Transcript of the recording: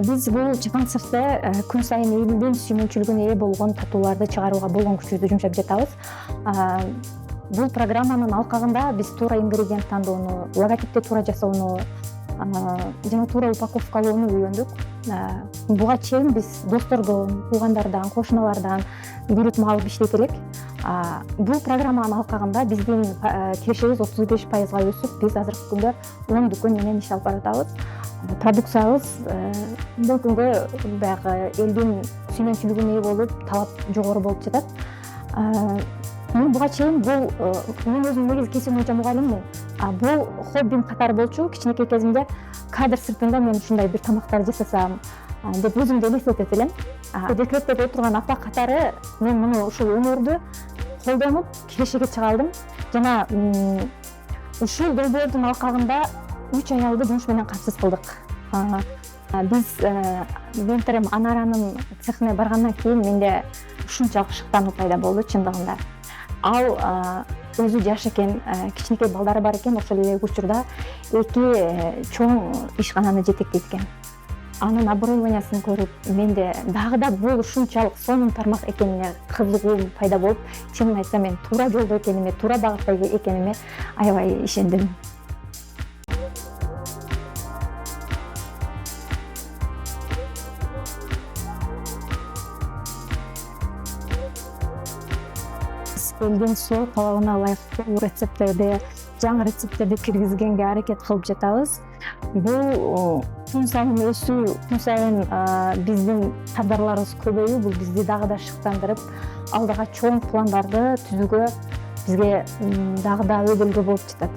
Биз бул жапан цехте күн сайын элдин сүймөнчүлүгүнө ээ болгон татууларды чыгарууга болгон күчүбүздү жумшап жатабыз. Бул программанын алкагында биз туура ингредиент тандоону, логотипти туура жасоону жана туура упаковкалоону үйрөндүк. Буга чейин биз достордон, туугандардан, кошуналардан буйрутма алып иштейт элек. Бул программанын алкагында биздин кирешибиз 35%га өсүп, биз азыркы күндө 10 дүкөн менен иш алып баратабыз. Продукциябыз бул күнгө баягы элдин сүймөнчүлүгүнө ээ болуп, талап жогору болуп жатат. Мен буга чейин мен өзүм негизи кесип боюнча мугалиммин. Бул хоббим катары болчу. Кичинекей кезимде кадр сыртында мен ушундай бир тамактар жасасам деп өзүмдү элестетет элем. Декретте отурган апа катары мен муну ушул өнөрдү колдонуп кирешеге чыга алдым. Жана ушул долбоордун алкагында 3 аялды жумуш менен камсыз кылдык. Биз менторум Анаранын цехине баргандан кийин менде ушунчалык шыктануу пайда болду чындыгында. Ал өзү жаш экен, кичинекей балдары бар экен, ошол эле учурда 2 чоң ишкананы жетектейт экен. Анын оборудованиясын көрүп, менде дагы да бул ушунчалык сонун тармак экенине кызыгуу пайда болуп, чынын айтсам мен туура жолдо экениме, туура багытта экениме аябай ишендим. Элдин соо талабына ылайыктуу рецепттерди, жаңы рецепттерди киргизгенге аракет кылып жатабыз. Бул күн сайын өсүү, күн сайын биздин кадрларыбыз көбөйүү, бул бизди дагы да шыктандырып, алдыга чоң пландарды түзүүгө бизге дагы да өбөлгө болуп жатат.